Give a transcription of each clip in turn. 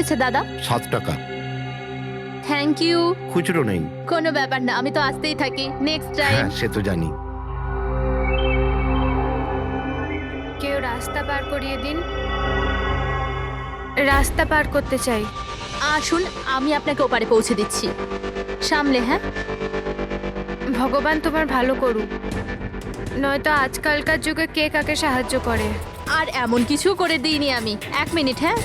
এসেছে দাদা? 7 টাকা। Thank you. খুচরো নেই। কোনো ব্যাপার না, আমি তো আসতেই থাকি। Next time. হ্যাঁ, সে তো জানি। কেউ রাস্তা পার করিয়ে দিন, রাস্তা পার করতে চাই। আসুন, আমি আপনাকে ওপারে পৌঁছে দিচ্ছি। সামলে, হ্যাঁ? ভগবান তোমার ভালো করুক, নয়তো আজকালকার যুগে কে কাকে সাহায্য করে। আর এমন কিছু করে দিইনি আমি। 1 মিনিট, হ্যাঁ?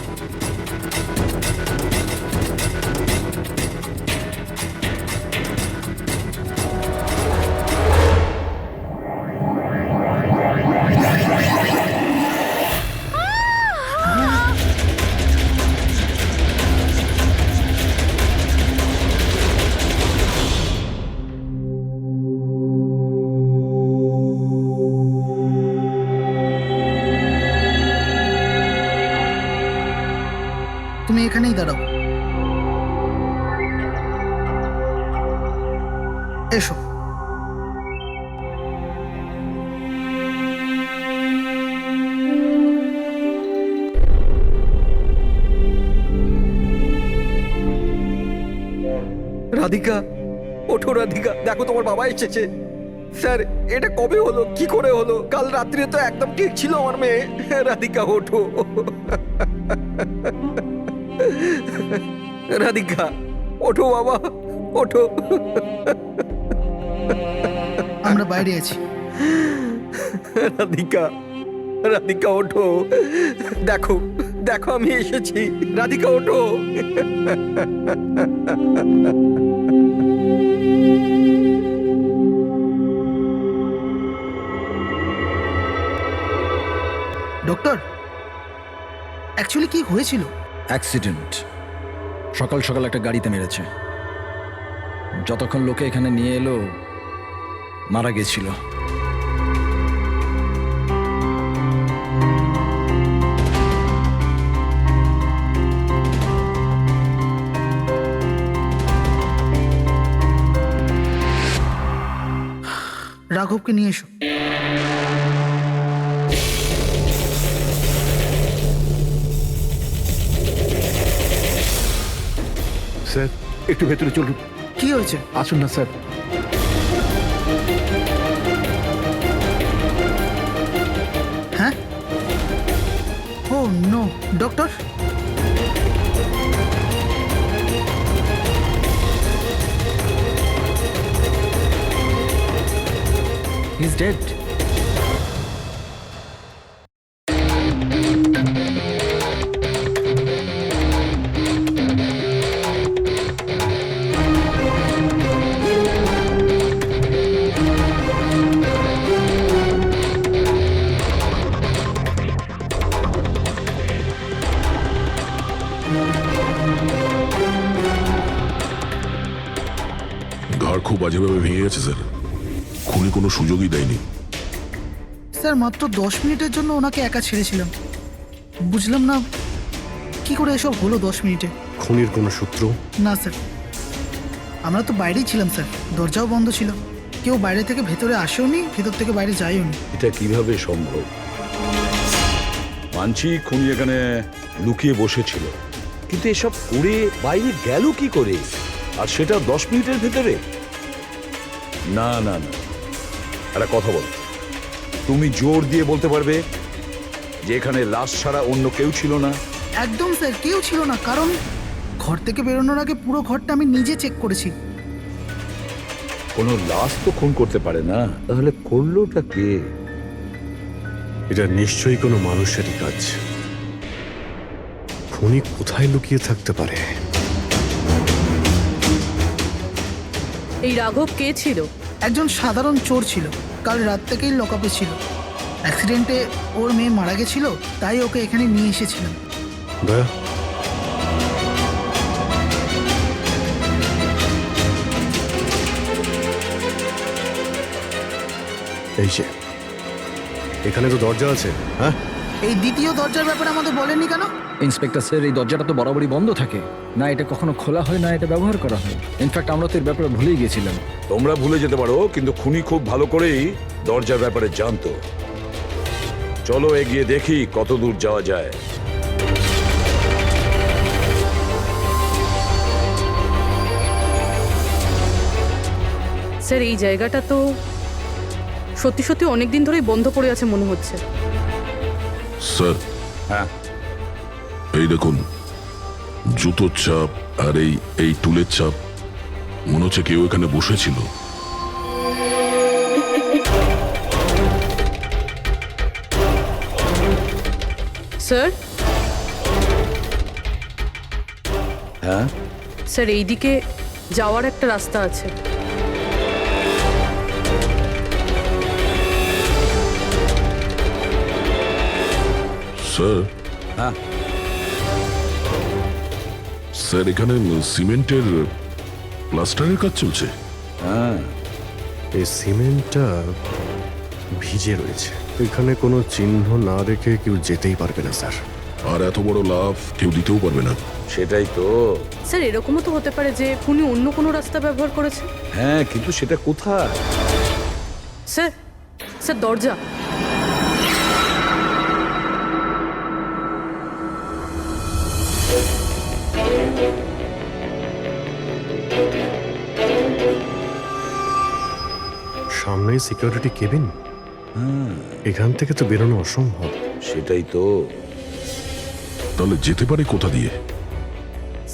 তুমি এখানেই দাঁড়াও। এসো। রাধিকা, ওঠো রাধিকা, দেখো তোমার বাবা এসেছে। স্যার, এটা কবে হলো, কি করে হলো? কাল রাত্রে তো একদম ঠিক ছিল আমার মেয়ে। রাধিকা ওঠো। রাধিকা ওঠো বাবা, ওঠো। আমরা বাইরে আছি। রাধিকা, রাধিকা ওঠো, দেখো দেখো আমি এসেছি। রাধিকা ওঠো। ডক্টর, অ্যাকচুয়ালি কি হয়েছিল? অ্যাক্সিডেন্ট। সকাল সকাল একটা গাড়িতে মেরেছে। যতক্ষণ লোকে এখানে নিয়ে এলো মারা গেছিল। রাঘবকে নিয়ে এসো। স্যার, একটু ভেতরে চলুন। কি হয়েছে? আসুন না স্যার। হ্যাঁ? Oh no, doctor. He is dead. ঘর খুব বাজেভাবে ভেঙে গেছে স্যার। খুনি কোনো সুযোগই দেয়নি। স্যার, মাত্র 10 মিনিটের জন্য ওনাকে একা ছেড়েছিলাম। বুঝলাম না কি করে এসব হলো 10 মিনিটে। খুনির কোনো সূত্র? না স্যার, আমরা তো বাইরেই ছিলাম স্যার, দরজাও বন্ধ ছিল। কেউ বাইরে থেকে ভেতরে আসেওনি, ভেতর থেকে বাইরে যায়ওনি। এটা কিভাবে সম্ভব? মানছি খুনি এখানে লুকিয়ে বসেছিল, কিন্তু এসব করে বাইরে গেল কি করে, আর সেটা 10 মিনিটের ভেতরে? না না না, একটা কথা বল, তুমি জোর দিয়ে বলতে পারবে যে এখানে লাশ ছাড়া অন্য কেউ ছিল না? একদম স্যার, কেউ ছিল না। কারণ ঘর থেকে বেরোনোর আগে পুরো ঘরটা আমি নিজে চেক করেছি। কোনো লাশ তো খুন করতে পারে না, তাহলে করলোটা কে? এটা নিশ্চয়ই কোনো মানুষেরই কাজ। খুনি কোথায় লুকিয়ে থাকতে পারে? এই রাঘব কে ছিল? একজন সাধারণ চোর ছিল, কাল রাত থেকেই লকআপে ছিল। অ্যাক্সিডেন্টে ওর মেয়ে মারা গেছিল, তাই ওকে এখানে নিয়ে এসেছিলাম। দয়া, এই যে এখানে তো দরজা আছে। হ্যাঁ, এই দ্বিতীয় দরজার ব্যাপারে আমাদের বলেননি কেন? ইন্সপেক্টর স্যার, এই দরজাটা তো বরাবরই বন্ধ থাকে, না এটা কখনো খোলা হয় না এটা ব্যবহার করা হয়। ইনফ্যাক্ট আমরা তো এর ব্যাপারে ভুলেই গেছিলাম। তোমরা ভুলে যেতে পারো, কিন্তু খুনি খুব ভালো করেই দরজার ব্যাপারে জানতো। চলো এগিয়ে দেখি কত দূর যাওয়া যায়। স্যার এই জায়গাটা তো সত্যি সত্যি অনেক দিন ধরেই বন্ধ পড়ে আছে মনে হচ্ছে। স্যার, হ্যাঁ এই দেখুন, জুতোর চাপ আর এই টুলের চাপ, মনে হচ্ছে কেউ এখানে বসেছিল। স্যার হ্যাঁ স্যার এইদিকে যাওয়ার একটা রাস্তা আছে। স্যার, হ্যাঁ স্যার এখানে সিমেন্টের প্লাস্টারের কাজ চলছে। হ্যাঁ এই সিমেন্টটা ভিজে রয়েছে, এখানে কোনো চিহ্ন না রেখে কেউ যেতেই পারবে না স্যার। আর এত বড় লাভ কেউ দিতেও পারবে না। সেটাই তো। স্যার এরকমও তো হতে পারে যে উনি অন্য কোনো রাস্তা ব্যবহার করেছে। হ্যাঁ কিন্তু সেটা কোথায়? স্যার স্যার দরজা। সামনেই সিকিউরিটি কেবিন, এখান থেকে তো বেরোনো অসম্ভব। সেটাই তো। তাহলে যেতে পারে কোথা দিয়ে?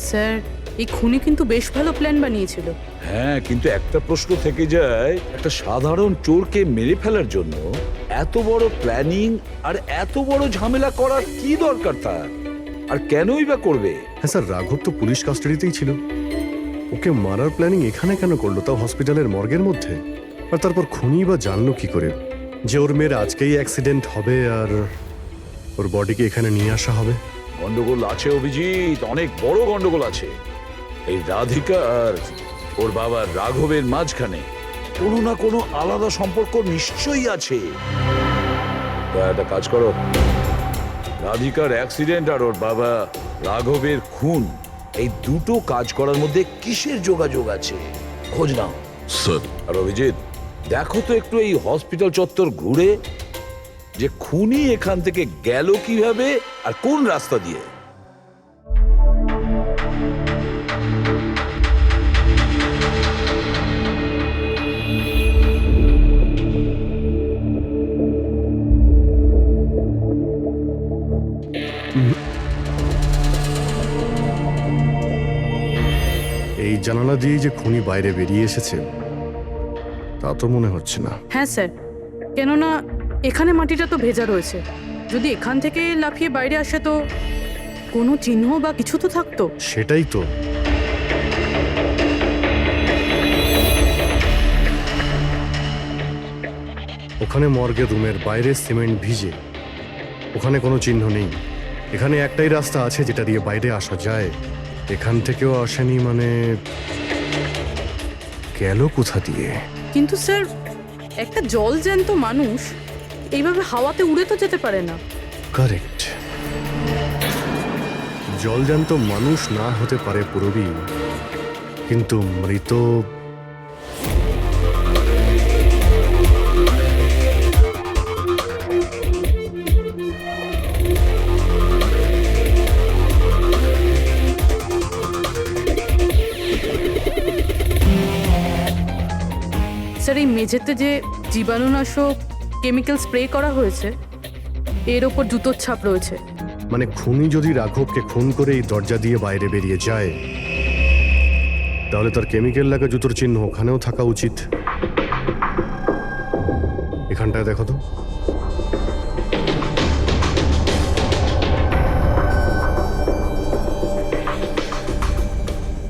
স্যার এই খুনি কিন্তু বেশ ভালো প্ল্যান বানিয়েছিল। হ্যাঁ কিন্তু একটা প্রশ্ন থেকে যায়, একটা সাধারণ চোরকে মেরে ফেলার জন্য এত বড় প্ল্যানিং আর এত বড় ঝামেলা করার কি দরকার তার? আর কেনই বা করবে? হ্যাঁ স্যার, রাঘব তো পুলিশ কাস্টাডিতেই ছিল, ওকে মারার প্ল্যানিং এখানে কেন করলো, তাও হসপিটালের মর্গের মধ্যে? আর তারপর খুনি বা জানলো কি করে যে ওর মেয়ের আজকেই অ্যাক্সিডেন্ট হবে আর ওর বডিকে এখানে নিয়ে আসা হবে? গন্ডগোল আছে অভিজিৎ, অনেক বড় গন্ডগোল আছে। এই রাধিকা আর ওর বাবা রাঘবের মাঝখানে কোনো না কোনো আলাদা সম্পর্ক নিশ্চয়ই আছে। তা একটা কাজ করো, রাধিকার অ্যাক্সিডেন্ট আর ওর বাবা রাঘবের খুন, এই দুটো কাজ করার মধ্যে কিসের যোগাযোগ আছে খোঁজ নাও। স্যার, আর অভিজিৎ দেখো তো একটু এই হসপিটাল চত্বর ঘুরে যে খুনি এখান থেকে গেল কিভাবে আর কোন রাস্তা দিয়ে। এই জানালা দিয়ে যে খুনি বাইরে বেরিয়ে এসেছে তা তো মনে হচ্ছে না। হ্যাঁ স্যার, কেননা এখানে মাটিটা তো ভেজা রয়েছে। যদি এখান থেকে লাফিয়ে বাইরে আসে তো কোনো চিহ্ন বা কিছু তো থাকতো। সেটাই তো। ওখানে মর্গের রুমের বাইরে সিমেন্ট ভিজে, ওখানে কোনো চিহ্ন নেই। এখানে একটাই রাস্তা আছে যেটা দিয়ে বাইরে আসা যায়, এখান থেকেও আসেনি, মানে গেল কোথা দিয়ে? কিন্তু স্যার একটা জল জ্যান্ত মানুষ এইভাবে হাওয়াতে উড়ে তো যেতে পারে না। কারেক্ট, জলজান্ত মানুষ না হতে পারে পুরবী, কিন্তু মৃত স্যার এই মেঝেতে যে জীবাণুনাশক কেমিক্যাল স্প্রে করা হয়েছে এর ওপর জুতোর ছাপ রয়েছে। মানে খুনি যদি রাঘবকে খুন করে এই দরজা দিয়ে বাইরে বেরিয়ে যায় তাহলে তার কেমিক্যাল লাগা জুতোর চিহ্ন ওখানেও থাকা উচিত। এখানটায় দেখো তো।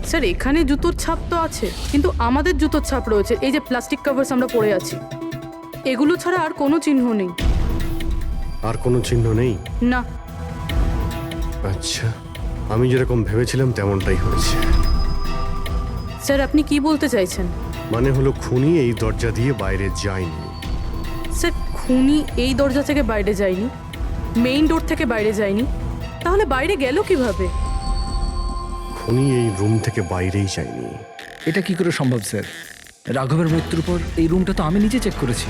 স্যার এখানে জুতোর ছাপ তো আছে, কিন্তু আমাদের জুতোর ছাপ রয়েছে। এই যে প্লাস্টিক কভার্স আমরা পরে আছি, এগুলো ছাড়া আর কোনো চিহ্ন নেই। আর কোনো চিহ্ন নেই? না। আচ্ছা, আমি যেরকম ভেবেছিলাম তেমনটাই হয়েছে। স্যার আপনি কি বলতে চাইছেন? মানে হলো খুনি এই দরজা দিয়ে বাইরে যায়নি। স্যার খুনি এই দরজা থেকে বাইরে যায়নি, মেইন ডোর থেকে বাইরে যায়নি, তাহলে বাইরে গেল কিভাবে? খুনি এই রুম থেকে বাইরেই যায়নি। এটা কি করে সম্ভব স্যার? রাঘবের মৃত্যুর পর এই রুমটা তো আমি নিজে চেক করেছি।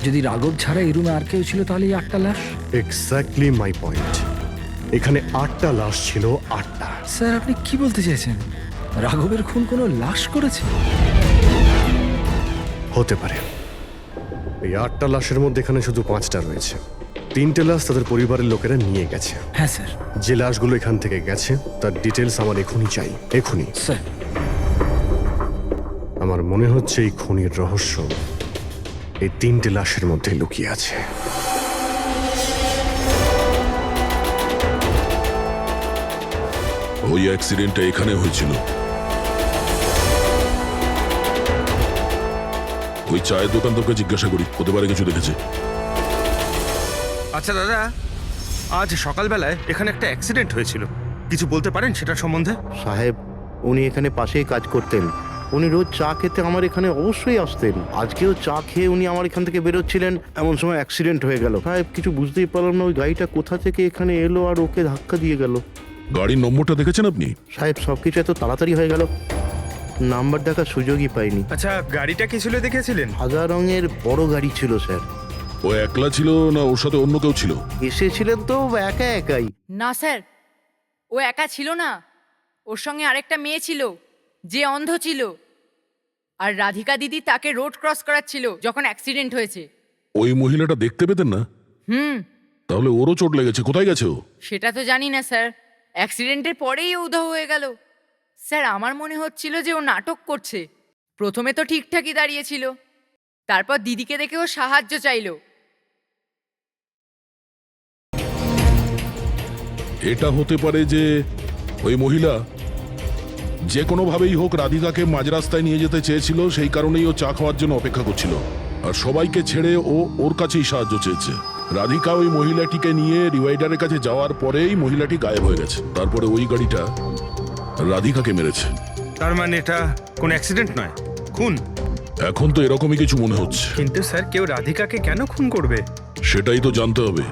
যদি রাঘব ছাড়া এই রুমে আর কেউ ছিল তাহলে এই 8টা লাশ। Exactly my point. এখানে 8টা লাশ ছিল, 8টা। স্যার আপনি কি বলতে চাইছেন? রাঘবের খুন কোনো লাশ করেছে? হতে পারে। এই 8টা লাশের মধ্যে এখানে শুধু 5টা রয়েছে। 3টে লাশ তাদের পরিবারের লোকেরা নিয়ে গেছে। হ্যাঁ স্যার। যে লাশগুলো এখান থেকে গেছে তার ডিটেলস আমার এখনই চাই, এখনই। স্যার আমার মনে হচ্ছে এই খুনির রহস্য এই 3টে লাশের মধ্যে লুকিয়ে আছে। ওই অ্যাক্সিডেন্টটা এখানে হয়েছিল। ওই চায়ের দোকানদারকে জিজ্ঞাসা করি, হতে পারে কিছু দেখেছে। আচ্ছা দাদা, আজ সকালবেলায় এখানে একটা অ্যাক্সিডেন্ট হয়েছিল, কিছু বলতে পারেন সেটার সম্বন্ধে? সাহেব, উনি এখানে পাশেই কাজ করতেন। উনি রোজ চা খেতে আমার এখানে অবশ্যই আসতেন। আজকেও চা খেয়ে উনি আমার এখান থেকে বেরোচ্ছিলেন, এমন সময় অ্যাক্সিডেন্ট হয়ে গেল। সাহেব, কিছু বুঝতেই পারলাম না ওই গাড়িটা কোথা থেকে এখানে এলো আর ওকে ধাক্কা দিয়ে গেল। গাড়ির নম্বরটা দেখেছেন আপনি? সাহেব, সবকিছু এত তাড়াতাড়ি হয়ে গেল, নাম্বার দেখার সুযোগই পাইনি। আচ্ছা, গাড়িটা কি ছিল দেখেছিলেন? সাদা রঙের বড় গাড়ি ছিল স্যার। ও একলা ছিল না ওর সাথে অন্য কেউ ছিল? এসেছিলেন তো একা একাই। না স্যার, ও একা ছিল না, ওর সঙ্গে আরেকটা মেয়ে ছিল যে অন্ধ ছিল, আর রাধিকা দিদি তাকে রোড ক্রস করাচ্ছিল যখন অ্যাক্সিডেন্ট হয়েছে। ওই মহিলাটা দেখতে পেতেন না? তাহলে ওরও চোট লেগেছে। কোথায় গেছে ও? সেটা তো জানি না স্যার, অ্যাক্সিডেন্টের পরেই ও উধাও হয়ে গেল। স্যার, আমার মনে হচ্ছিল যে ও নাটক করছে। প্রথমে তো ঠিকঠাকই দাঁড়িয়েছিল, তারপর দিদিকে দেখে ও সাহায্য চাইলো। এটা হতে পারে যে ওই মহিলা যে কোনোভাবেই হোক রাধিকাকে মাঝ রাস্তায় নিয়ে যেতে চেয়েছিল, সেই কারণেই ও চা খাওয়ার জন্য অপেক্ষা করছিল, আর সবাইকে ছেড়ে ও ওর কাছেই সাহায্য চেয়েছে। রাধিকা ওই মহিলাটিকে নিয়ে ডিভাইডারের কাছে যাওয়ার পরেই মহিলাটি গায়েব হয়ে গেছে। তারপরে ওই গাড়িটা রাধিকাকে মেরেছে। তার মানে এটা কোন অ্যাক্সিডেন্ট নয়, খুন? এখন তো এরকমই কিছু মনে হচ্ছে। কিন্তু স্যার, কেউ রাধিকাকে কেন খুন করবে? সেটাই তো জানতে হবে।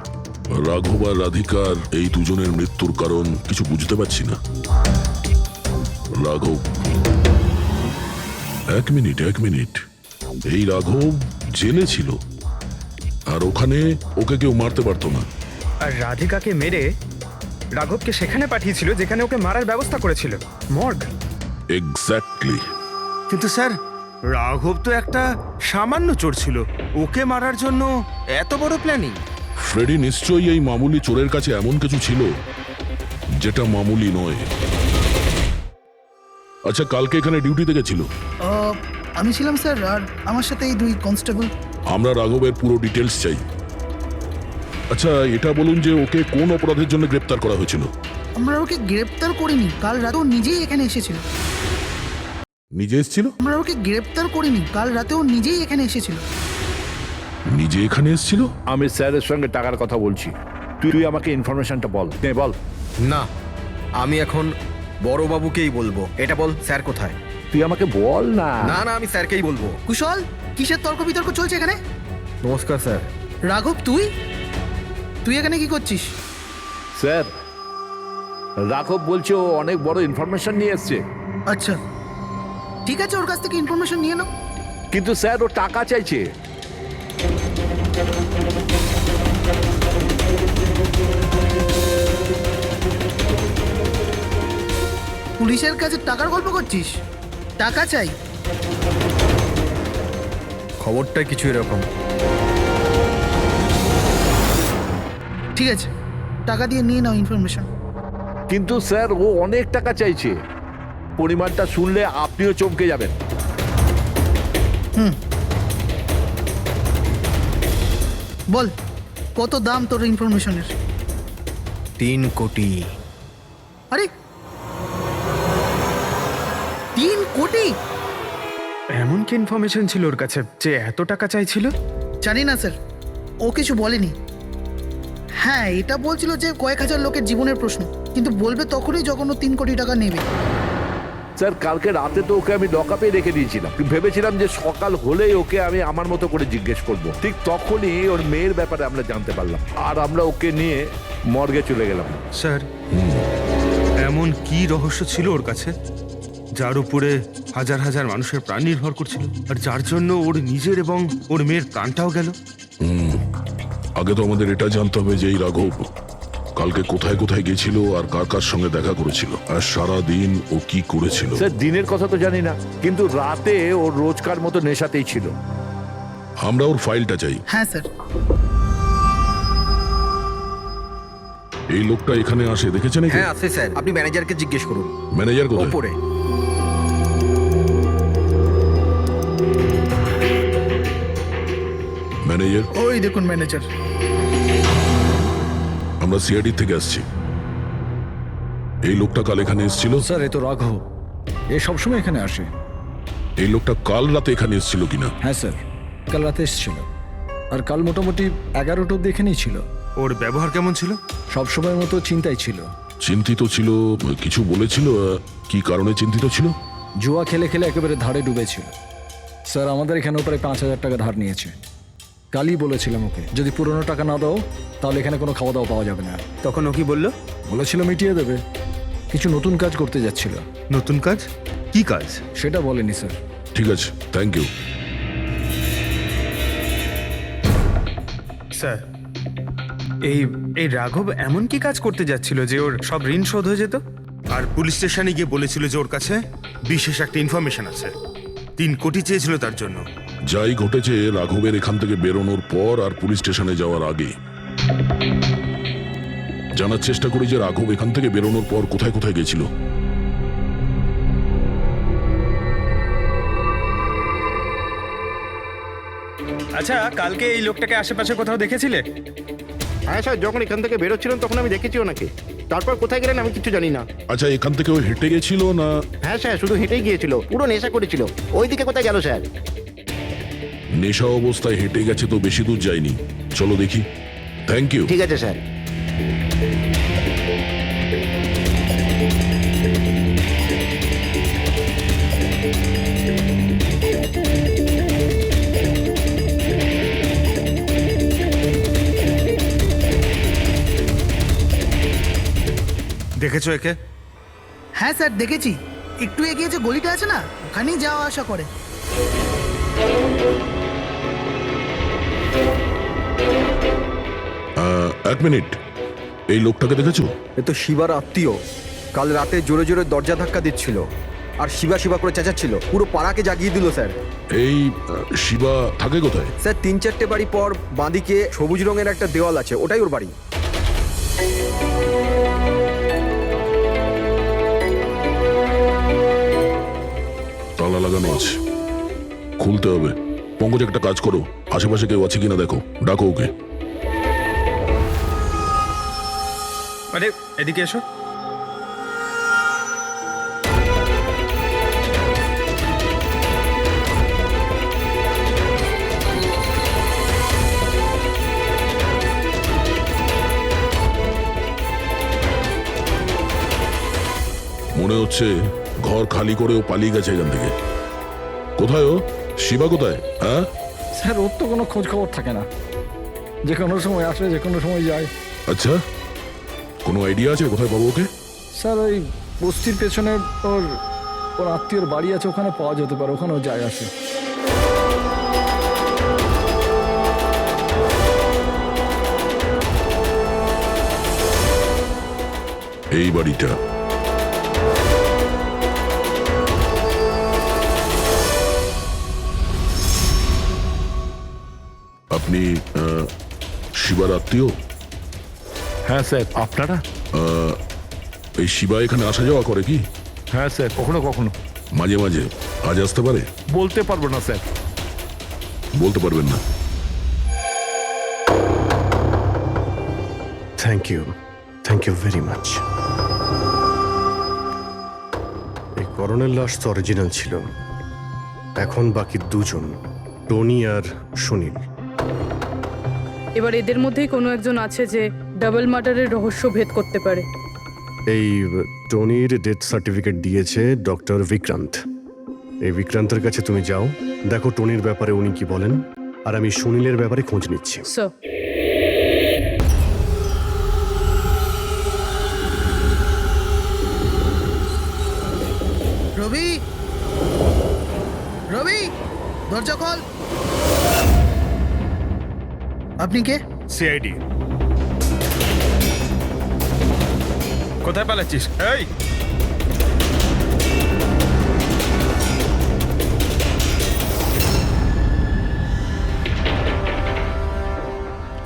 রাঘব আর রাধিকার এই দুজনের মৃত্যুর কারণ কিছু বুঝতে পারছি না। রাঘব, এক মিনিট, এই রাঘব জেলে ছিল, আর ওখানে ওকে কেউ মারতে পারতো না। আর রাধিকাকে মেরে রাঘবকে সেখানে পাঠিয়েছিল যেখানে ওকে মারার ব্যবস্থা করেছিল, মর্গ। এক্স্যাক্টলি। কিন্তু স্যার, রাঘব তো একটা সামান্য চোর ছিল, ওকে মারার জন্য এত বড় প্ল্যানিং? ফ্রেডি নিশ্চয়ই এই মামুলি চোরের কাছে এমন কিছু ছিল যেটা মামুলি নয়। আচ্ছা, কালকে এখানে ডিউটিতে গেছিল? আমি ছিলাম স্যার, আর আমার সাথে এই 2 কনস্টেবল। আমরা রাঘবের পুরো ডিটেলস চাই। আচ্ছা, এটা বলুন যে ওকে কোন অপরাধের জন্য গ্রেপ্তার করা হয়েছিল? আমরা ওকে গ্রেপ্তার করিনি, কাল রাতেও নিজেই এখানে এসেছিল। নিজে এসেছিল? আমরা ওকে গ্রেপ্তার করিনি, কাল রাতেও নিজেই এখানে এসেছিল। নিজে এখানে এসেছিল? আমি স্যারের সঙ্গে টাকার কথা বলছি, তুই আমাকে ইনফরমেশনটা বল। বল। না, আমি এখন বড়বাবুকেই বলবো। এটা বল, স্যার কোথায়? তুই আমাকে বল না। না, আমি স্যারকেই বলবো। কুশল, কিসের তর্ক বিতর্ক চলছে এখানে? নমস্কার স্যার। রাঘব, তুই এখানে কি করছিস? স্যার, রাঘব বলছে ও অনেক বড় ইনফরমেশন নিয়ে এসছে। আচ্ছা, ঠিক আছে, ওর কাছ থেকে ইনফরমেশন নিয়ে নাও। কিন্তু স্যার, ও টাকা চাইছে। পুলিশের কাছে টাকার গল্প করছিস? টাকা চাই? খবরটা কিছু এরকম। ঠিক আছে, টাকা দিয়ে নিয়ে নাও ইনফরমেশন। কিন্তু স্যার, ও অনেক টাকা চাইছে। পরিমাণটা শুনলে আপনিও চমকে যাবেন। বল, কত দাম তোর ইনফরমেশনের? 3 কোটি। আরে, 3 কোটি? এমন কি ইনফরমেশন ছিল ওর কাছে যে এত টাকা চাইছিল? জানি না স্যার, ও কিছু বলেনি। হ্যাঁ, এটা বলছিল যে কয়েক হাজার লোকের জীবনের প্রশ্ন, কিন্তু বলবে তখনই যখন ও 3 কোটি টাকা নেবে। স্যার, কালকে রাতে তো ওকে আমি লকআপে রেখে দিয়েছিলাম। ভেবেছিলাম যে সকাল হলেই ওকে আমি আমার মতো করে জিজ্ঞেস করব। ঠিক তখনই ওর মেয়ের ব্যাপারে আমরা জানতে পারলাম, আর আমরা ওকে নিয়ে মর্গে চলে গেলাম। স্যার, এমন কি রহস্য ছিল ওর কাছে যার উপরে হাজার হাজার মানুষের প্রাণ নির্ভর করছিল, আর যার জন্য ওর নিজের এবং ওর মেয়ের প্রাণটাও গেল? আগে তো আমাদের এটা জানতে হবে যে এই রাঘব কালকে কোথায় কোথায় গেছিল আর কার কার সঙ্গে দেখা করেছিল আর সারা দিন ও কি করেছিল। স্যার দিনের কথা তো জানি না, কিন্তু রাতে ওর রোজকার মতো নেশাতেই ছিল। আমরা ওর ফাইলটা চাই। হ্যাঁ স্যার। এই লোকটা এখানে আসে দেখেছেন? হ্যাঁ আছে স্যার, আপনি ম্যানেজারকে জিজ্ঞেস করুন। ম্যানেজার কোথায়? ওপরে। ম্যানেজার? ওই দেখুন ম্যানেজার। আমরা সিআইডি থেকে আসছি। এই লোকটা কাল এখানে এসেছিল? স্যার এ তো রাঘব, এ সবসময় এখানে আসে। এই লোকটা কাল রাতে এখানে এসেছিল কিনা? হ্যাঁ স্যার, কাল রাতে এসেছিল আর কাল মোটামুটি 11টা অব্দি এখানেই ছিল। ওর ব্যবহার কেমন ছিল? সবসময়ের মতো চিন্তায় ছিল। চিন্তিত ছিল? কিছু বলেছিল? কি কারণে চিন্তিত ছিল? জুয়া খেলে খেলে একেবারে ধারে ডুবেছিল। স্যার আমাদের এখানেও প্রায় 5,000 টাকা ধার নিয়েছে। কালই বলেছিলাম ওকে যদি পুরনো টাকা না দাও তাহলে এখানে কোনো খাওয়া দাওয়া পাওয়া যাবে না। তখন ও কি বললো? বলেছিল মিটিয়ে দেবে। কিছু নতুন কাজ করতে যাচ্ছিল। নতুন কাজ? কি কাজ? সেটা বলেনি স্যার। ঠিক আছে, থ্যাংক ইউ। স্যার এই এই রাঘব এমন কি কাজ করতে যাচ্ছিল যে ওর সব ঋণ শোধ হয়ে যেত? আর পুলিশ স্টেশনে গিয়ে বলেছিল যে ওর কাছে বিশেষ একটা ইনফরমেশন আছে, 3 কোটি চেয়েছিল তার জন্য। যাই ঘটেছে রাঘবের এখান থেকে বেরোনোর পর আর পুলিশ স্টেশনে যাওয়ার আগে জানার চেষ্টা করি যে রাঘব এখান থেকে বেরোনোর পর কোথায় কোথায় গেছিল। আচ্ছা, কালকে এই লোকটাকে আশেপাশে কোথাও দেখেছিলে? হ্যাঁ স্যার, যখন এখান থেকে বেরোচ্ছিলাম তখন আমি দেখেছি ওনাকে। তারপর কোথায় গেলেন আমি কিছু জানি না। আচ্ছা, এখান থেকে ও হেঁটে গেছিল না? হ্যাঁ স্যার, শুধু হেঁটেই গিয়েছিল, পুরো নেশা করেছিল। ওইদিকে কোথায় গেল স্যার? নেশা অবস্থায় হেঁটে গেছে তো বেশি দূর যায়নি। চলো দেখি। Thank you. ঠিক আছে স্যার। দেখেছো একে? হ্যাঁ স্যার দেখেছি, একটু এগিয়ে যে গলিটা আছে না ওখানেই যাওয়া আসা করে। এক মিনিট, এই লোকটাকে দেখেছো? এ তো শিবার আত্মীয়। কাল রাতে জোরে জোরে দরজা ধাক্কা দিচ্ছিল আর শিবা শিবা করে চেঁচাচ্ছিল, পুরো পাড়াকে জাগিয়ে দিল স্যার। এই শিবা থাকে কোথায়? স্যার 3-4টে বাড়ি পর বাঁদিকে সবুজ রঙের একটা দেওয়াল আছে, ওটাই ওর বাড়ি। তালা লাগানো আছে, খুলতে হবে। পঙ্কজ একটা কাজ করো, আশেপাশে কেউ আছে কিনা দেখো, ডাকো ওকে। আরে এদিকে এসো। মনে হচ্ছে ঘর খালি করে ও পালিয়ে গেছে এখান থেকে। কোথায় ও? শিবা কোথায়? হ্যাঁ স্যার ওর তো কোনো খোঁজ খবর থাকে না, যে কোনো সময় আসে যে কোনো সময় যায়। আচ্ছা, কোনো আইডিয়া আছে কোথায় পাবো ওকে? স্যার ওই বস্তির পেছনে ওর ওর আত্মীয়র বাড়ি আছে, ওখানে পাওয়া যেতে পারে, ওখানেও যায় আসে। এই বাড়িটা। আপনি শিবার আত্মীয়? হ্যাঁ স্যার। আপনারা? এই শিবা এখানে আসা যাওয়া করে কি? হ্যাঁ স্যার, কখনো কখনো। মাঝে মাঝে। আজ আসতে পারে? বলতে পারবো না স্যার। বলতে পারবেন না? Thank you very much. এই করণের লাশ তো অরিজিনাল ছিল। এখন বাকি দুজন, টনি আর সুনীল। এবার এদের মধ্যেই কোনো একজন আছে যে ডাবল মার্ডারের রহস্য ভেদ করতে পারে। এই টনির ডেথ সার্টিফিকেট দিয়েছে ডক্টর বিক্রান্ত। এই বিক্রান্তের কাছে তুমি যাও, দেখো টনির ব্যাপারে উনি কি বলেন, আর আমি সুনীলের ব্যাপারে খোঁজ নিচ্ছি। স্যার রবি, রবি দরজা খোল। আপনি কে? সিআইডি। কোথায় পালাচ্ছিস? এই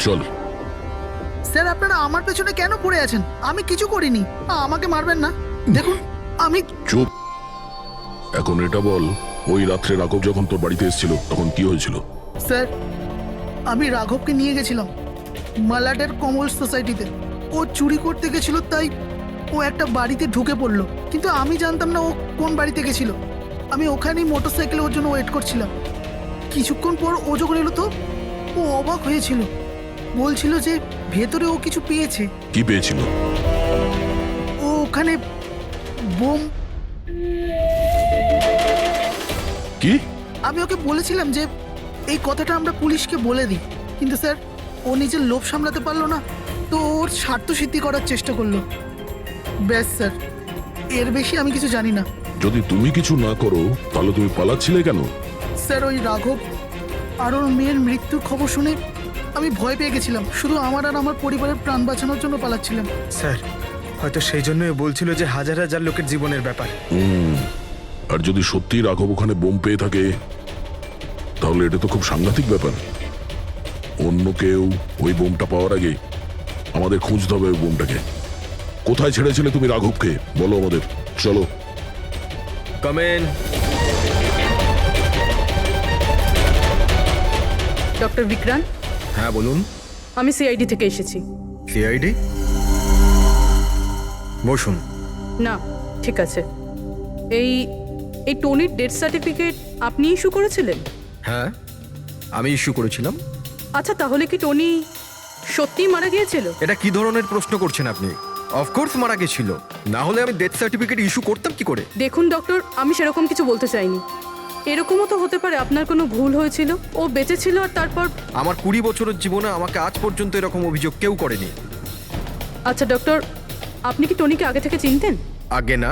চল। স্যার আপনারা আমার পেছনে কেন পড়ে আছেন? আমি কিছু করিনি। আমাকে মারবেন না। দেখুন আমি চুপ। এখন এটা বল, ওই রাত্রে রাঘব যখন তোর বাড়িতে এসেছিল তখন কি হয়েছিল? স্যার আমি রাঘবকে নিয়ে গেছিলাম মালাডের কমল সোসাইটিতে। ও চুরি করতে গেছিল, তাই ও একটা বাড়িতে ঢুকে পড়লো, কিন্তু আমি জানতাম না ও কোন বাড়িতে গেছিল। আমি ওখানেই মোটরসাইকেলে ওর জন্য ওয়েট করছিলাম। কিছুক্ষণ পর ও যখন এলো তো ও অবাক হয়েছিল, বলছিল যে ভেতরে ও কিছু পেয়েছে। কি পেয়েছিল? ও ওখানে বোম। কি? আমি ওকে বলেছিলাম যে এই কথাটা আমরা পুলিশকে বলে দিই, কিন্তু স্যার ও নিজের লোভ সামলাতে পারলো না, তো ওর স্বার্থ সিদ্ধি করার চেষ্টা করলো। ব্যাস স্যার, এর বেশি আমি কিছু জানি না। যদি তুমি কিছু না করো তাহলে তুমি পালাচ্ছিলে কেন? স্যার ওই রাঘব আর ওর মেয়ের মৃত্যুর খবর শুনে আমি ভয় পেয়ে গেছিলাম। শুধু আমার আর আমার পরিবারের প্রাণ বাঁচানোর জন্য পালাচ্ছিলাম। স্যার, হয়তো সেই জন্যই বলছিল যে হাজার হাজার লোকের জীবনের ব্যাপার। আর যদি সত্যি রাঘব ওখানে বোম পেয়ে থাকে তাহলে এটা তো খুব সাংঘাতিক ব্যাপার। অন্য কেউ ওই বোমটা পাওয়ার আগে আমাদের খুঁজতে হবে ওই বোমটাকে। কোথায় ছেড়েছিলে তুমি রাঘবকে? বলো আমাদের। চলো। কামেন। ডক্টর বিক্রান্ত, হ্যাঁ বলুন। আমি সিআইডি থেকে এসেছি। সিআইডি? বসুন। না, ঠিক আছে। এই এই টনির ডেথ সার্টিফিকেট আপনি ইস্যু করেছিলেন? হ্যাঁ, আমি ইস্যু করেছিলাম। আচ্ছা, তাহলে কি টনি সত্যিই মারা গিয়েছিল? এটা কি ধরনের প্রশ্ন করছেন আপনি? অফকোর্স মারা গেছিল, না হলে আমি ডেথ সার্টিফিকেট ইস্যু করতাম কি করে? দেখুন ডক্টর, আমি সেরকম কিছু বলতে চাইনি। এরকমও তো হতে পারে আপনার কোনো ভুল হয়েছিল, ও বেঁচে ছিল আর তারপর। আমার 20 বছরের জীবনে আমাকে আজ পর্যন্ত এরকম অভিযোগ কেউ করেনি। আচ্ছা ডক্টর, আপনি কি টনিকে আগে থেকে চিনতেন? আগে না,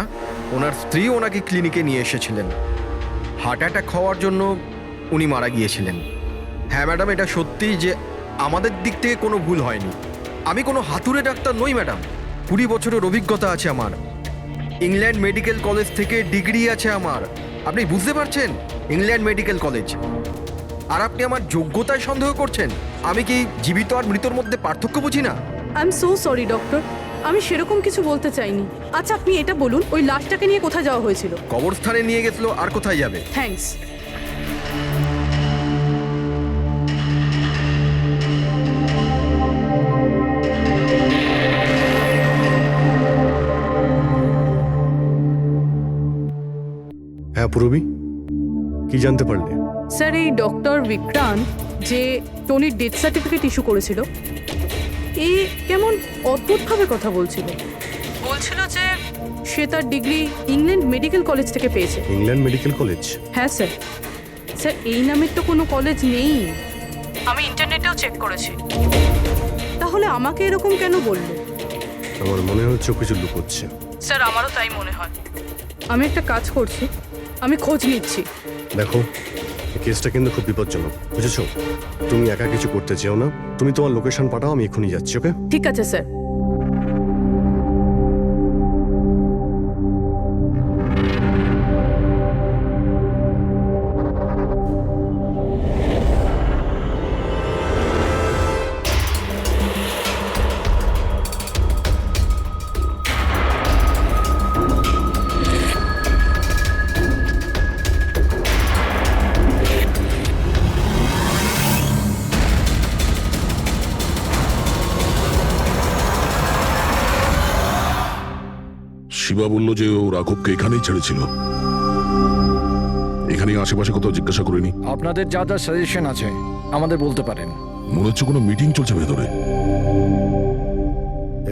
ওনার স্ত্রী ওনাকে ক্লিনিকে নিয়ে এসেছিলেন। হার্ট অ্যাটাক হওয়ার জন্য উনি মারা গিয়েছিলেন। হ্যাঁ ম্যাডাম, এটা সত্যি যে আমাদের দিক থেকে কোনো ভুল হয়নি। আমি কোনো হাতুড়ে ডাক্তার নই ম্যাডাম। 20 বছরের অভিজ্ঞতা আছে আমার। ইংল্যান্ড মেডিকেল কলেজ থেকে ডিগ্রি আছে আমার। আপনি বুঝতে পারছেন? England medical college. আর আপনি আমার যোগ্যতায় সন্দেহ করছেন? আমি কি জীবিত আর মৃতর মধ্যে পার্থক্য বুঝি না? I am so sorry doctor, আমি সেরকম কিছু বলতে চাইনি। আচ্ছা আপনি এটা বলুন, ওই লাশটাকে নিয়ে কোথায় যাওয়া হয়েছিল? কবরস্থানে নিয়ে গেছিল, আর কোথায় যাবে? থ্যাঙ্কস। হ্যাঁ পুরবি, কি জানতে পারলে? স্যার, এই ডক্টর বিক্রান্ত যে টনির ডেথ সার্টিফিকেট ইস্যু করেছিল, এ কেমন অদ্ভুতভাবে কথা বলছিল। বলছিল যে সে তার ডিগ্রি ইংল্যান্ড মেডিকেল কলেজ থেকে পেয়েছে। England medical college? হ্যাঁ স্যার। স্যার, এই নামের তো কোনো কলেজ নেই। আমি ইন্টারনেটেও চেক করেছি। তাহলে আমাকে এরকম কেন বললো? আমার মনে হচ্ছে ও কিছু লুকোচ্ছে। স্যার, আমারও তাই মনে হয়। আমি একটা কাজ করছি, আমি খোঁজ নিচ্ছি। দেখো, এই কেসটা কিন্তু খুব বিপজ্জনক, বুঝেছো? তুমি একা কিছু করতে চেও না। তুমি তোমার লোকেশন পাঠাও, আমি এখনই যাচ্ছি। ওকে? ঠিক আছে স্যার। শিবা বলল যে ও রাঘবকে এখানেই ছেড়েছিল। এখানেই আশেপাশে কোথাও জিজ্ঞাসা করিনি? আপনাদের যা যা সাজেশন আছে আমাদের বলতে পারেন। মনে হচ্ছে কোনো মিটিং চলছে ভেতরে।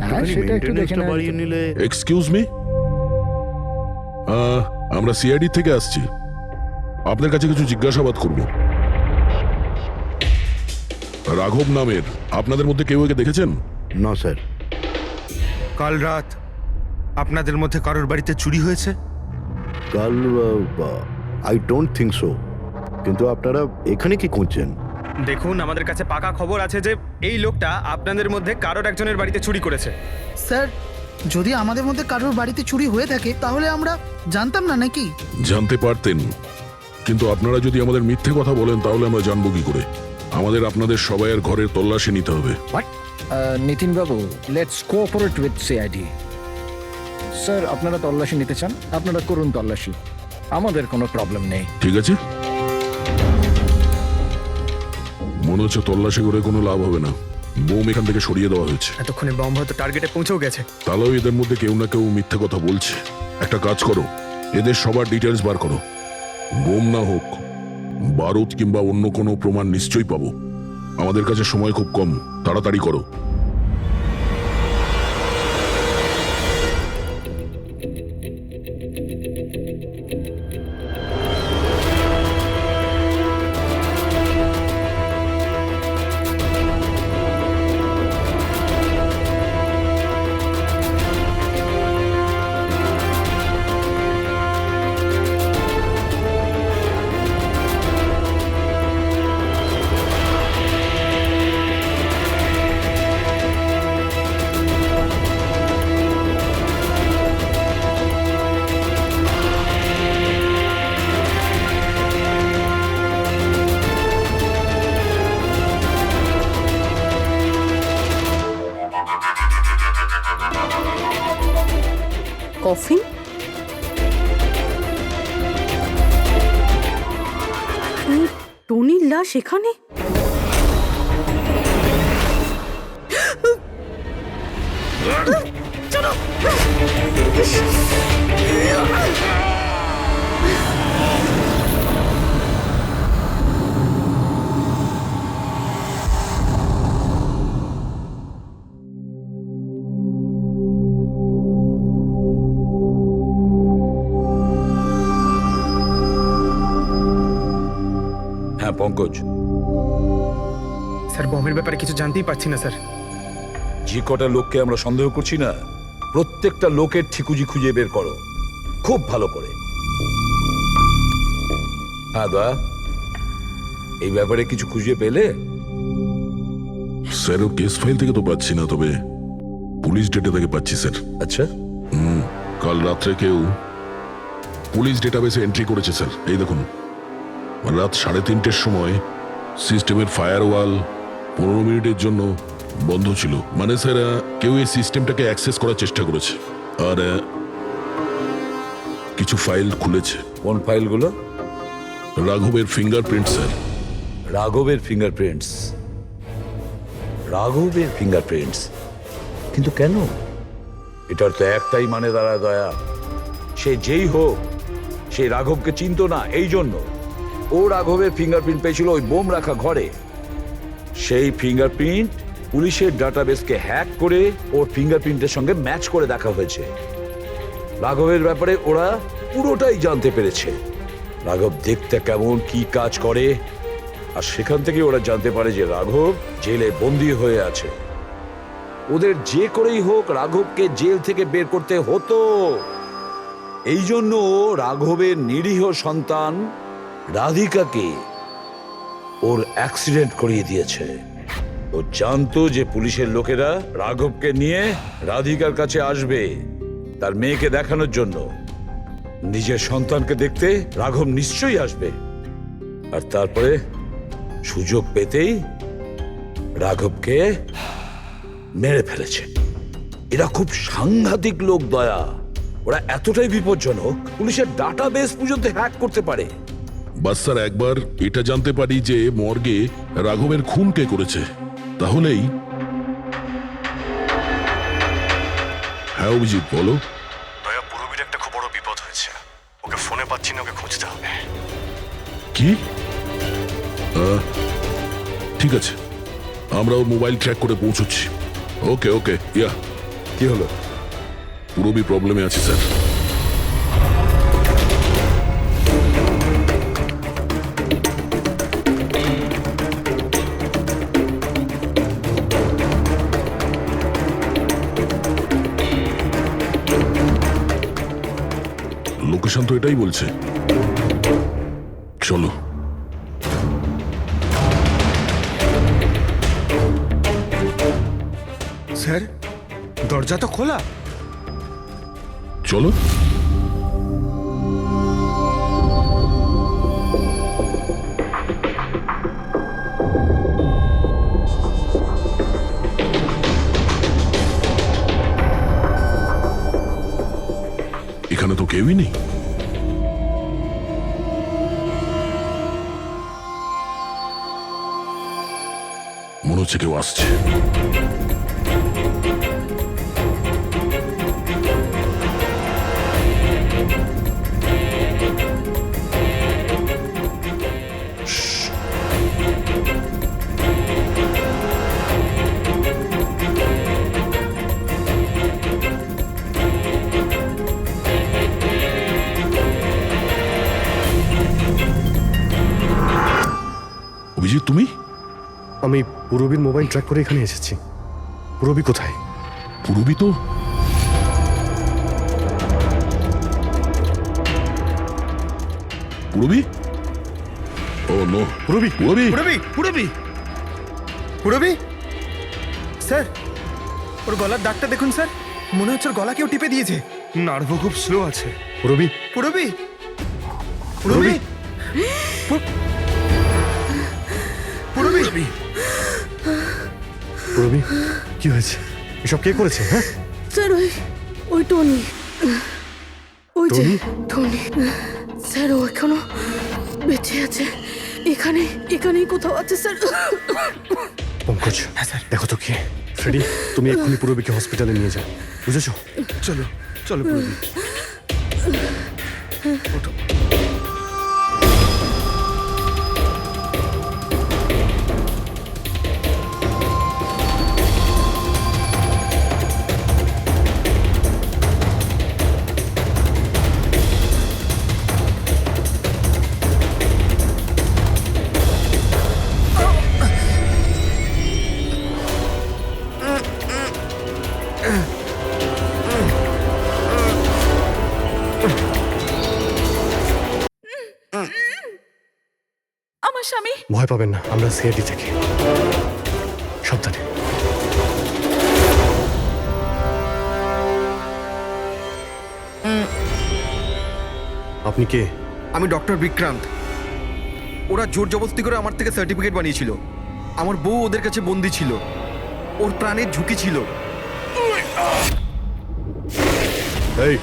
হ্যাঁ, সেটা একটু দেখে নেওয়া বাড়িয়ে নিলে। এক্সকিউজ মি, আমরা সিআইডি থেকে আসছি। আপনার কাছে কিছু জিজ্ঞাসাবাদ করব। রাঘব নামের আপনাদের মধ্যে কেউ একে দেখেছেন? না স্যার। কাল রাত আপনাদের মধ্যে কারোর বাড়িতে চুরি হয়েছে? কাল আই ডোন্ট থিঙ্ক সো। কিন্তু আপনারা এখানে কি খুঁজছেন? দেখুন, আমাদের কাছে পাকা খবর আছে যে এই লোকটা আপনাদের মধ্যে কারোর একজনের বাড়িতে চুরি করেছে। স্যার যদি আমাদের মধ্যে কারোর বাড়িতে চুরি হয়ে থাকে তাহলে আমরা জানতাম না নাকি? জানতে পারতেন, কিন্তু আপনারা যদি আমাদের মিথ্যে কথা বলেন তাহলে আমরা জানবো কি করে? আমাদের আপনাদের সবাইয়ের ঘরের তল্লাশি নিতে হবে। নিতিন বাবু, let's cooperate with CID. Sir, আপনারা তল্লাশি নিতে চান, আপনারা করুন তল্লাশি, আমাদের কোনো প্রবলেম নেই। ঠিক আছে, মনে হচ্ছে তল্লাশি করে কোনো লাভ হবে না। বোম এখান থেকে সরিয়ে দেওয়া হয়েছে। এতক্ষণে বম হয়তো টার্গেটে পৌঁছেও গেছে। তাহলেও এদের মধ্যে কেউ না কেউ মিথ্যে কথা বলছে। একটা কাজ করো, এদের সবার ডিটেলস বার করো। বোম না হোক, বারুদ কিংবা অন্য কোনো প্রমাণ নিশ্চয়ই পাবো। আমাদের কাছে সময় খুব কম, তাড়াতাড়ি করো। কফিন? টনির লাশ এখানে? হ্যাঁ পঙ্কজ, স্যার, বমের ব্যাপারে কিছু জানতেই পারছি না স্যার। যে কটা লোককে আমরা সন্দেহ করছি না, প্রত্যেকটা লোকের ঠিকুজি খুঁজে বের করো খুব ভালো করে। হ্যাঁ দয়া, এই ব্যাপারে কিছু খুঁজে পেলে? স্যার, ও কেস ফাইল থেকে তো পাচ্ছি না, তবে পুলিশ ডেটা থেকে পাচ্ছি স্যার। আচ্ছা, কাল রাত্রে কেউ পুলিশ ডেটাবেসে এন্ট্রি করেছে স্যার। এই দেখুন, রাত 3:30-র সময় সিস্টেমের ফায়ারওয়াল 15 মিনিটের জন্য বন্ধ ছিল। মানে স্যার, কেউ এই সিস্টেমটাকে অ্যাক্সেস করার চেষ্টা করেছে আর কিছু ফাইল খুলেছে। কোন ফাইলগুলো? রাঘবের ফিঙ্গারপ্রিন্ট স্যার। রাঘবের ফিঙ্গারপ্রিন্টস? রাঘবের ফিঙ্গারপ্রিন্টস? কিন্তু কেন? এটার তো একটাই মানে দাঁড়ায় দয়া, সে যেই হোক সে রাঘবকে চিনতো না, এই জন্য ও রাঘবের ফিঙ্গারপ্রিন্ট পেয়েছিল ওই বোম রাখা ঘরে। সেই ফিঙ্গারপ্রিন্ট পুলিশের ডাটাবেসকে হ্যাক করে ওর ফিঙ্গারপ্রিন্টের সঙ্গে ম্যাচ করে দেখা হয়েছে। রাঘবের ব্যাপারে ওরা পুরোটাই জানতে পেরেছে, রাঘব দেখতে কেমন, কি কাজ করে, আর সেখান থেকে ওরা জানতে পারে যে রাঘব জেলে বন্দী হয়ে আছে। ওদের যে করেই হোক রাঘবকে জেল থেকে বের করতে হতো। এই জন্য রাঘবের নিরীহ সন্তান রাধিকাকে ওর অ্যাক্সিডেন্ট করিয়ে দিয়েছে। ও জানতো যে পুলিশের লোকেরা রাঘবকে নিয়ে রাধিকার কাছে আসবে তার মেয়েকে দেখানোর জন্য। নিজের সন্তানকে দেখতে রাঘব নিশ্চয়ই আসবে, আর তারপরে সুযোগ পেতেই রাঘবকে মেরে ফেলেছে। এরা খুব সাংঘাতিক লোক দয়া, ওরা এতটাই বিপজ্জনক পুলিশের ডাটাবেস পর্যন্ত হ্যাক করতে পারে। বাস স্যার, একবার এটা জানতে পারি যে মর্গে রাঘবের খুন কে করেছে, তাহলেই। হ্যাঁ অভিজিৎ, বলো। দয়া, পুরবীর একটা খুব বড় বিপদ হয়েছে, ওকে ফোনে পাচ্ছি না, ওকে খুঁজতে হবে। কি? ঠিক আছে, আমরা ওর মোবাইল ট্র্যাক করে পৌঁছচ্ছি। ওকে ওকে, ইয়া। কি হলো? পুরবী প্রবলেমে আছে স্যার। লোকেশন তো এটাই বলছে, চলো। স্যার, দরজা তো খোলা। চলো। এখানে তো কেউই নেই। মনে হচ্ছে কেউ আসছে। অভিজিৎ, তুমি? আমি পুরবীর মোবাইল ট্র্যাক করে এখানে এসেছি। পুরবী কোথায়? পুরবী তো পুরবী? ও নো, পুরবী! পুরবী! পুরবী পুরবী পুরবী স্যার, ওর গলার দাগটা দেখুন স্যার, মনে হচ্ছে ওর গলা কেউ টিপে দিয়েছে। নার্ভও খুব স্লো আছে। পুরবী! পুরবী পুরবী পুরবী পুরবী, কি হয়েছে? এসব কে করেছে? হ্যাঁ, স্যার ওই টনি, ওই যে টনি? টনি স্যার, ও এখনো বেঁচে আছে। এখানেই কোথাও আছে স্যার। পঙ্কজ, দেখো তো কে। ফ্রেডি, তুমি এক্ষুনি পুরবীকে হসপিটালে নিয়ে যাও, বুঝেছো? চলো চলো পুরবী। আমার স্বামী। ভয় পাবেন না, আমরা সিআইডি থেকে। সাবধানে। আপনি কে? আমি ডক্টর বিক্রান্ত। ওরা জোর জবরদস্তি করে আমার থেকে সার্টিফিকেট বানিয়েছিল। আমার বউ ওদের কাছে বন্দি ছিল, ওর প্রাণের ঝুঁকি ছিল। এই,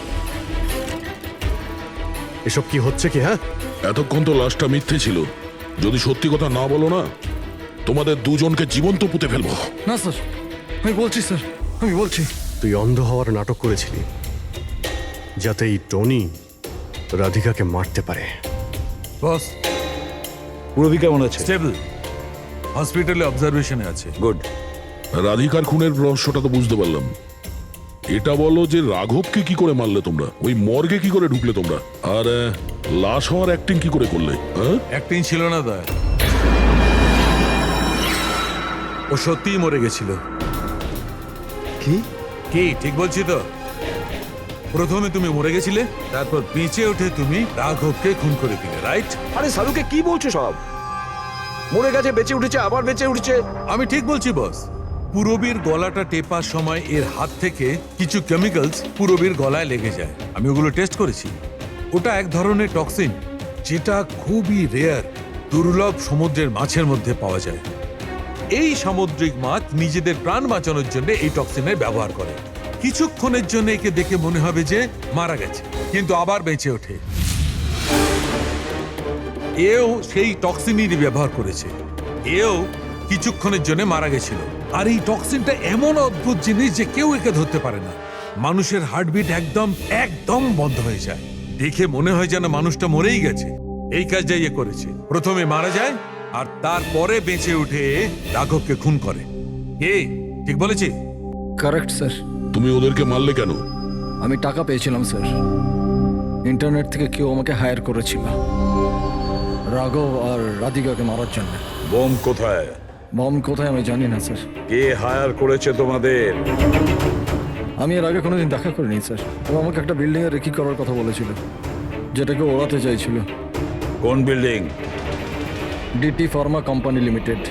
এসব কি হচ্ছে কি? হ্যাঁ, এতক্ষণ তো লাশটা মিথ্যে ছিল। যদি সত্যি কথা না বলো না, তোমাদের দুজনকে জীবন্ত পুঁতে ফেলবো। না স্যার, আমি বলছি স্যার, আমি বলছি। তুই অন্ধ হওয়ার নাটক করেছিলি যাতে এই টনি রাধিকাকে মারতে পারে। বস, পুরবী কেমন আছে? স্টেবল, হসপিটালে অবজারভেশনে আছে। গুড। রাধিকার খুনের রহস্যটা তো বুঝতে পারলাম। এটা বলো যে রাঘবকে কি করে মারলে তোমরা? ওই মর্গে কি করে ঢুকলে তোমরা? আর লাশ হওয়ার অ্যাক্টিং কি করে করলে? হ্যাঁ, অ্যাক্টিং ছিল না দা, ও সত্যিই মরে গেছিল। কি কি ঠিক বলছি তো? প্রথমে তুমি মরে গেছিলে, তারপর বেঁচে উঠে তুমি রাঘবকে খুন করে দিলে, রাইট? আরে সালুকে কি বলছো সব? মরে গেছে, বেঁচে উঠেছে, আবার বেঁচে উঠেছে। আমি ঠিক বলছি বস। পুরবীর গলাটা টেপার সময় এর হাত থেকে কিছু কেমিক্যালস পুরবীর গলায় লেগে যায়। আমি ওগুলো টেস্ট করেছি। ওটা এক ধরনের টক্সিন, যেটা খুবই রেয়ার, দুর্লভ সমুদ্রের মাছের মধ্যে পাওয়া যায়। এই সামুদ্রিক মাছ নিজেদের প্রাণ বাঁচানোর জন্য এই টক্সিনের ব্যবহার করে। কিছুক্ষণের জন্য একে দেখে মনে হবে যে মারা গেছে, কিন্তু আবার বেঁচে ওঠে। এও সেই টক্সিনই ব্যবহার করেছে। এও কিছুক্ষণের জন্য মারা গেছিল। আর এই টক্সিনটা এমন অদ্ভুত জিনিস যে কেউ একে ধরতে পারে না। মানুষের হার্টবিট একদম বন্ধ হয়ে যায়। দেখে মনে হয় যেন মানুষটা মরেই গেছে। এই কাজটাই এ করেছে। প্রথমে মারা যায় আর তারপরে বেঁচে উঠে রাঘবকে খুন করে। ঠিক বলেছি? Correct sir. তুমি ওদেরকে মারলে কেন? আমি টাকা পেয়েছিলাম স্যার। ইন্টারনেট থেকে কেউ আমাকে হায়ার করেছিল রাঘব আর রাধিকাকে মারার জন্য। বোম কোথায়? বম কোথায় আমি জানি না স্যার। কে হায়ার করেছে তোমাদের? আমি এর আগে কোনোদিন দেখা করিনি স্যার। ও আমাকে একটা বিল্ডিংয়ে রেকি করার কথা বলেছিল, যেটাকে ওড়াতে চাইছিল। কোন building? DT pharma company limited.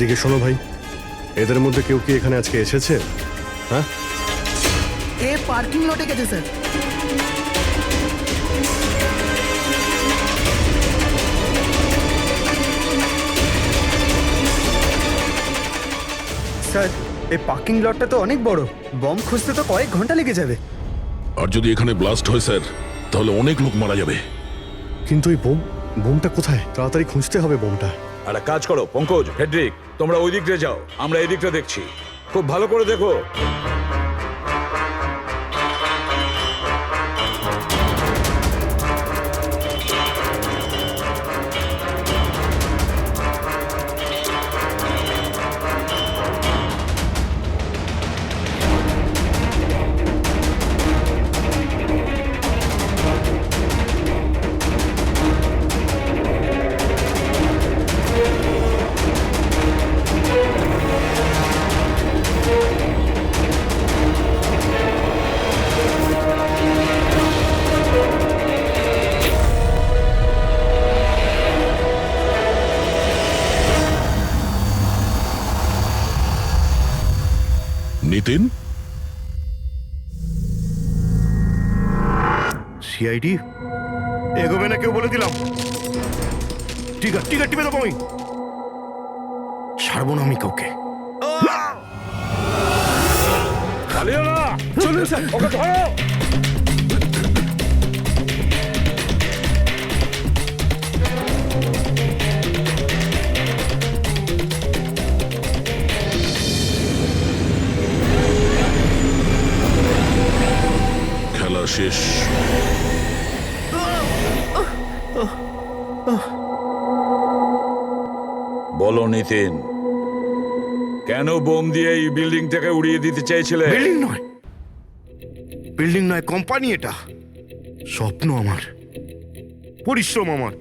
এদিকে শোনো ভাই, এদের মধ্যে কেউ কি এখানে আজকে এসেছে? হ্যাঁ, এ পার্কিং লটে গেছে স্যার। স্যার, এই পার্কিং লটটা তো অনেক বড়, বম খুঁজতে তো কয়েক ঘন্টা লেগে যাবে। আর যদি এখানে ব্লাস্ট হয় স্যার, তাহলে অনেক লোক মারা যাবে। কিন্তু ওই বোমটা কোথায়? তাড়াতাড়ি খুঁজতে হবে বোমটা। একটা কাজ করো পঙ্কজ, ফেডরিক, তোমরা ওই দিকটা যাও, আমরা এই দিকটা দেখছি। খুব ভালো করে দেখো। নিতিন, সিআইডি এগোবে না কেউ বলে দিলাম। টিকা টিপে দেবো আমি, ছাড়বো না আমি কাউকে। চলুন স্যার, ওকে ধরো। খেলা শেষ। বলো নিতিন, কেন বোম দিয়ে এই বিল্ডিংটাকে উড়িয়ে দিতে চাইছিলে? বিল্ডিং নয়, কোম্পানি এটা। স্বপ্ন আমার, পরিশ্রম আমার।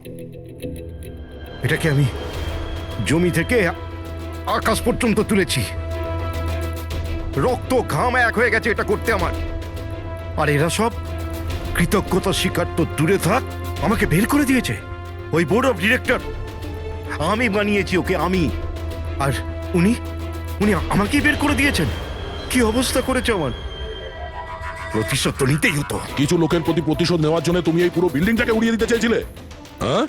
এটাকে আমি জমি থেকে আকাশ পর্যন্ত তুলেছি, রক্ত ঘাম এক হয়ে গেছে এটা করতে আমার। আর এরা সব কৃতজ্ঞতা স্বীকার তো দূরে থাক, আমাকে বের করে দিয়েছে। ওই বোর্ড অফ ডিরেক্টর, আমি বানিয়েছি ওকে, আমি। আর উনি আমাকেই বের করে দিয়েছেন। কি অবস্থা করেছে আমার! প্রতিশোধ তো নিতেই হতো। কিছু লোকের প্রতি প্রতিশোধ নেওয়ার জন্য তুমি এই পুরো বিল্ডিংটাকে উড়িয়ে দিতে চাইছিলে? হ্যাঁ,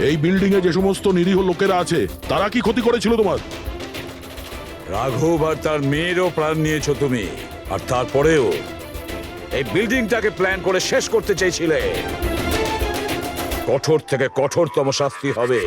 এই বিল্ডিং এ যে সমস্ত নিরীহ লোকেরা আছে তারা কি ক্ষতি করেছিল তোমার? রাঘব আর তার মেয়েরও প্রাণ নিয়েছো তুমি, আর তারপরেও এই বিল্ডিংটাকে প্ল্যান করে শেষ করতে চাইছিলে। কঠোর থেকে কঠোরতম শাস্তি হবে।